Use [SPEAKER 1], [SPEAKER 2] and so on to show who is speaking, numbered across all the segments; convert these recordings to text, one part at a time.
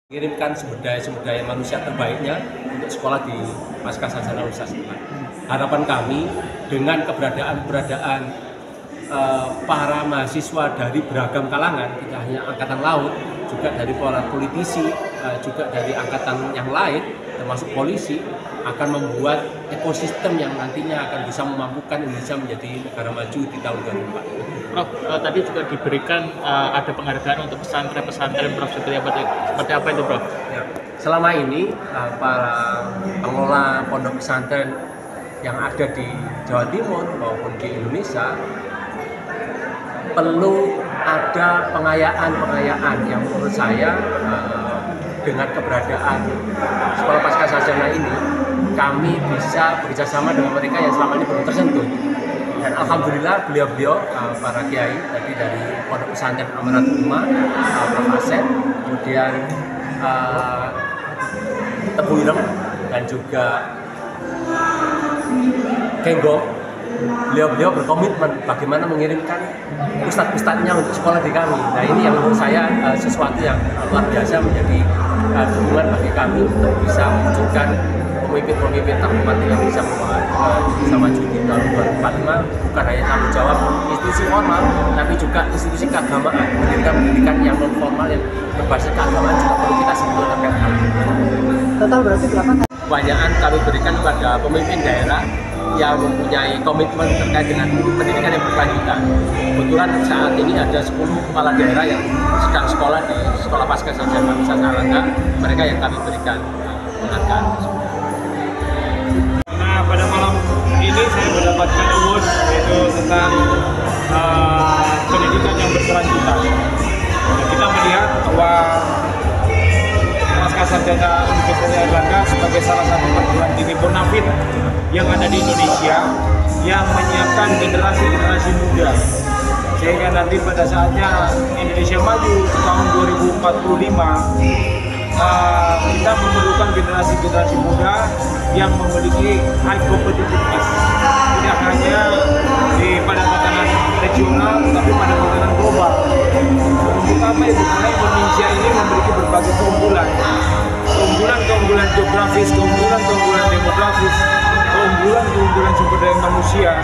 [SPEAKER 1] Kirimkan sumber daya manusia terbaiknya untuk sekolah di Pasca Sarjana Universitas Unpad. Harapan kami dengan keberadaan para mahasiswa dari beragam kalangan, tidak hanya angkatan laut, juga dari para politisi, juga dari angkatan yang lain, termasuk polisi, akan membuat ekosistem yang nantinya akan bisa memampukan Indonesia menjadi negara maju di tahun 2040.
[SPEAKER 2] Prof, tadi juga diberikan ada penghargaan untuk pesantren-pesantren, Prof, seperti apa itu, Prof?
[SPEAKER 1] Ya. Selama ini para pengelola pondok pesantren yang ada di Jawa Timur maupun di Indonesia perlu ada pengayaan yang menurut saya dengan keberadaan sekolah pasca sarjana ini kami bisa bekerjasama dengan mereka yang selama ini belum tersentuh. Dan alhamdulillah beliau-beliau para kiai tadi dari Pondok Pesantren Amaratul Umma, Prof. Asep, kemudian Tebu Ireng dan juga Kenggong, beliau-beliau berkomitmen bagaimana mengirimkan ustadz-ustadznya untuk sekolah di kami. Nah ini yang menurut saya sesuatu yang luar biasa menjadi dukungan bagi kami untuk bisa mewujudkan pemimpin-pemimpin terhormat yang bisa maju di tahun 2045, bukan hanya tanggung jawab institusi formal, tapi juga institusi keagamaan, mendirikan pendidikan yang non formal yang berbasis keagamaan juga perlu kita sentuh terkait hal ini.
[SPEAKER 3] Total berarti berapa?
[SPEAKER 1] Kebanyakan kami berikan kepada pemimpin daerah yang mempunyai komitmen terkait dengan pendidikan yang berkelanjutan. Kebetulan saat ini ada 10 kepala daerah yang sedang sekolah di Sekolah Pasca Sarjana Universitas Erlangga, mereka yang kami berikan penghargaan tersebut.
[SPEAKER 4] Nah, pada malam ini saya mendapatkan award yaitu tentang pendidikan yang berkelanjutan. Kita melihat bahwa Pasca Sarjana Universitas Erlangga sebagai salah satu perguruan tinggi bonafit yang ada di Indonesia yang menyiapkan generasi muda, sehingga nanti pada saatnya Indonesia maju tahun 2045 kita memerlukan generasi muda yang memiliki high competitiveness, tidak hanya pada tatanan regional tapi pada tatanan global. Terutama itu karena Indonesia ini memiliki berbagai keunggulan geografis, keunggulan demografis, keunggulan sumber daya manusia.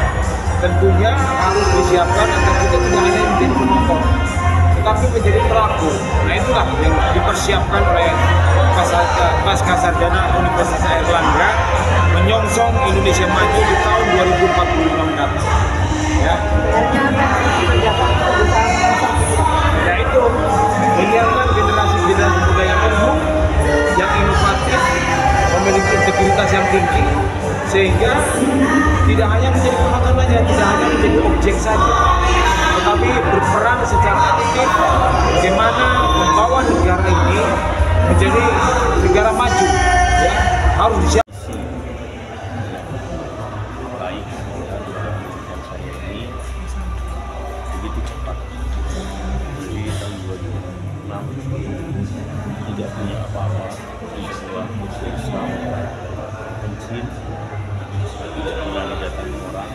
[SPEAKER 4] Tentunya harus disiapkan agar kita tidak hanya menjadi penonton, tetapi menjadi pelaku. Nah itulah yang dipersiapkan oleh Pasca Sarjana Universitas Erlangga menyongsong Indonesia maju di tahun 2045 mendatang. Ya. Ya itu menyiapkan generasi muda yang unggul, yang inovatif, memiliki integritas yang tinggi, sehingga tidak hanya menjadi penonton saja, tidak hanya menjadi objek saja, tetapi berperan secara aktif bagaimana membawa negara ini menjadi negara maju. Ya, harus disiapkan.
[SPEAKER 5] Baik, yang saya ini begitu cepat. Jadi tahun 2006 tidak punya apa-apa, istilah Islam, bensin, tidak berani datang orang.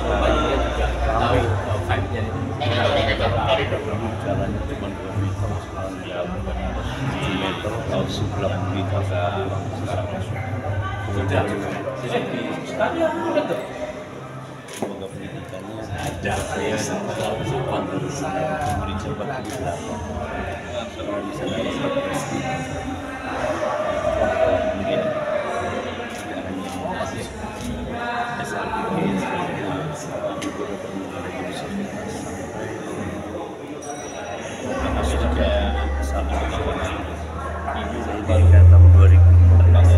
[SPEAKER 1] Bayinya juga tahu vibe-nya ini.
[SPEAKER 5] Jalannya cuma 2 meter, sekarang dia 7 meter, kalau sebelah kita sekarang
[SPEAKER 1] Sudah betul.
[SPEAKER 5] semoga pendidikannya
[SPEAKER 1] Ada saya selalu sopan terus.
[SPEAKER 5] memberi jabat berapa sekolah di sana mungkin tidak hanya masih SLB juga masih juga satu ini baru tahun 2000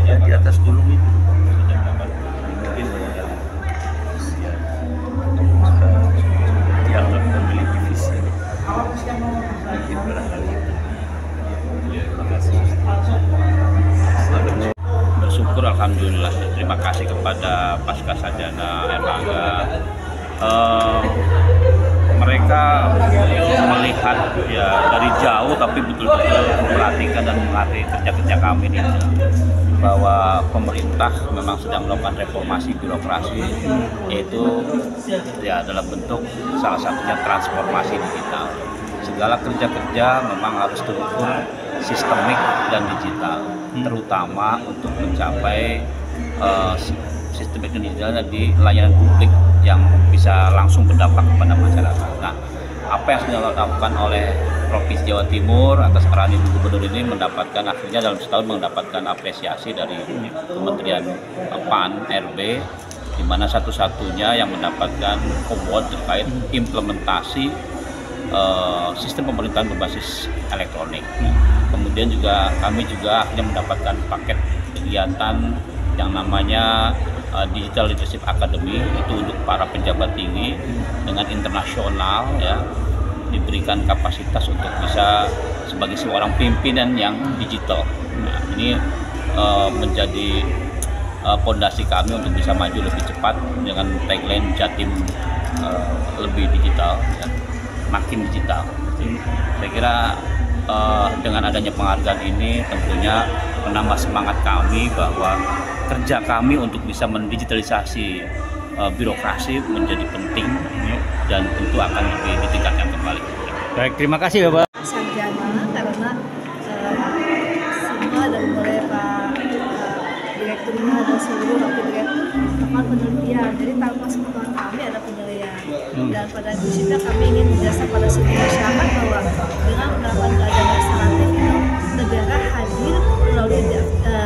[SPEAKER 5] ya di atas gunung itu sudah dapat mungkin usia dianggap memiliki visi mungkin barangkali itu. Terima kasih. Bersyukur alhamdulillah, terima kasih kepada Pasca Sarjana Erlangga. Mereka melihat ya dari jauh tapi betul-betul memperhatikan dan melatih kerja-kerja kami ini, bahwa pemerintah memang sedang melakukan reformasi birokrasi, yaitu ya dalam bentuk salah satunya transformasi digital. segala kerja-kerja memang harus terukur sistemik dan digital, terutama untuk mencapai sistemik dan digital di layanan publik yang bisa langsung berdampak kepada masyarakat. Nah, apa yang sudah dilakukan oleh Provinsi Jawa Timur atas arahan Ibu Gubernur ini akhirnya dalam setahun mendapatkan apresiasi dari Kementerian PAN RB, di mana satu-satunya yang mendapatkan award terkait implementasi sistem pemerintahan berbasis elektronik. Kemudian kami juga akhirnya mendapatkan paket kegiatan yang namanya Digital Leadership Academy, itu untuk para pejabat tinggi dengan internasional, ya, diberikan kapasitas untuk bisa sebagai seorang pimpinan yang digital. Nah, ini menjadi fondasi kami untuk bisa maju lebih cepat dengan tagline Jatim lebih digital, ya, makin digital. Saya kira dengan adanya penghargaan ini tentunya menambah semangat kami bahwa kerja kami untuk bisa mendigitalisasi birokrasi menjadi penting dan tentu akan lebih ditingkatkan kembali.
[SPEAKER 2] Baik, terima kasih Bapak.
[SPEAKER 3] Sarjana karena semua dari mulai Pak Direkturnya dan seluruh Wakil Direktur melakukan penelitian. Jadi tanpa sepengetahuan kami ada penilaian. Dan pada disini kami ingin menjelaskan pada seluruh masyarakat bahwa dengan menerapkan keadaan restoratif itu negara hadir melalui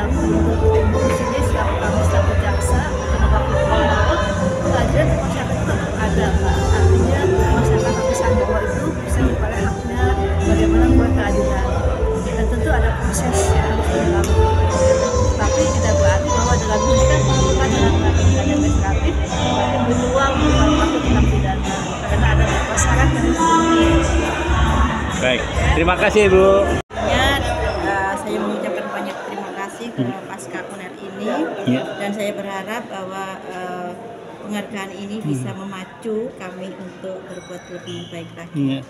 [SPEAKER 3] penuntut umum di sini selaku kami selaku jaksa penegak hukum keadilan masyarakat itu tetap ada, Pak. Artinya masyarakat lapisan bawah itu bisa memperoleh haknya bagaimana membuat keadilan, dan tentu ada proses yang harus dilalui. Tapi tidak berarti bahwa dengan memberikan penuntutan dengan keadilan administratif berarti berpeluang para pelaku tindak pidana, karena ada beberapa syarat yang harus dipenuhi.
[SPEAKER 2] Baik, terima kasih Ibu.
[SPEAKER 6] Saya mengucapkan banyak terima kasih ke Pasca UNER ini, dan saya berharap bahwa penghargaan ini bisa memacu kami untuk berbuat lebih baik lagi.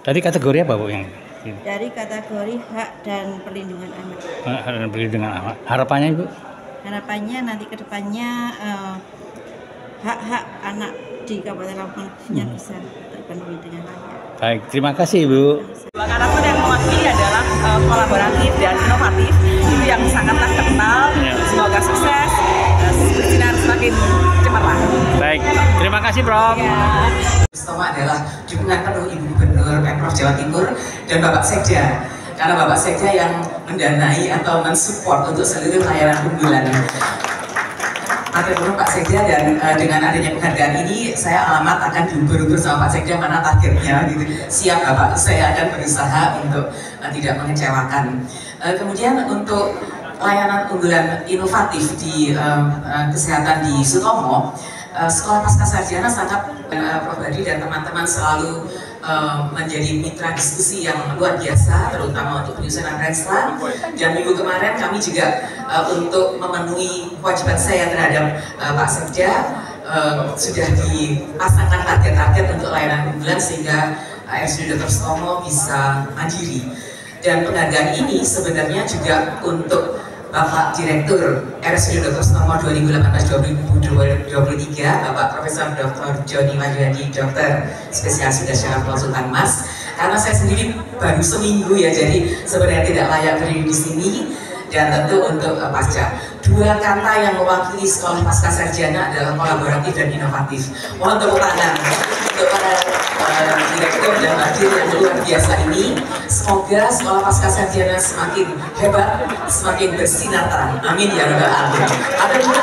[SPEAKER 2] Tadi kategori apa Bu yang ini?
[SPEAKER 6] Dari kategori hak dan perlindungan anak.
[SPEAKER 2] Hak dan perlindungan anak. Harapannya Ibu?
[SPEAKER 6] Harapannya nanti ke depannya hak-hak anak di Kabupaten Lampung khususnya bisa terpenuhi dengan layak.
[SPEAKER 2] Baik, terima kasih Ibu.
[SPEAKER 7] Karakter yang mewakili adalah kolaboratif dan inovatif, itu yang sangatlah kental. Semoga sukses, bersinar semakin cemerlang.
[SPEAKER 2] Baik, terima kasih Prof.
[SPEAKER 8] Pertama adalah dukungan penuh Ibu Gubernur Pemprov Jawa Timur dan Bapak Sekda, karena Bapak Sekda yang mendanai atau mensupport untuk seluruh layanan unggulan. Matur nuwun Pak Sekda, dan dengan adanya penghargaan ini saya alamat akan diukur-ukur sama Pak Sekda mana targetnya gitu. Siap Bapak, saya akan berusaha untuk tidak mengecewakan. Kemudian untuk layanan unggulan inovatif di kesehatan di Sutomo, Sekolah Pascasarjana sangat Prof. Hadi dan teman-teman selalu menjadi mitra diskusi yang luar biasa, terutama untuk penyusunan Renstra. Dan minggu kemarin kami juga untuk memenuhi kewajiban saya terhadap Pak Sekda, sudah dipasangkan target-target untuk layanan unggulan sehingga RSUD Dr. Sutomo bisa mandiri. Dan penghargaan ini sebenarnya juga untuk Bapak Direktur RSUD Dr. Sutomo 2018-2023, Bapak Profesor Dr. Joni Wahyudi, dokter spesialis sudah syaraf konsultan Mas. Karena saya sendiri baru seminggu ya, jadi sebenarnya tidak layak berdiri di sini. Dan tentu untuk Pasca, dua kata yang mewakili Sekolah Pascasarjana adalah kolaboratif dan inovatif. Mohon tepuk tangan untuk para direktur dan hadir yang luar biasa ini. Semoga Sekolah Pascasarjana semakin hebat, semakin bersinar terang. Amin ya rabbal alamin.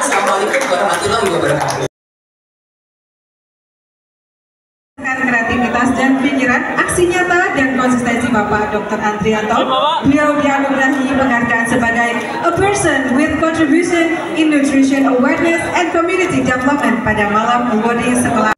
[SPEAKER 8] Assalamualaikum warahmatullahi wabarakatuh.
[SPEAKER 7] Kreativitas dan pikiran, aksi nyata dan konsistensi Bapak Dr. Andrianto. Beliau dianugerahi penghargaan sebagai a person with contribution in nutrition awareness and community development pada malam awarding sekolah.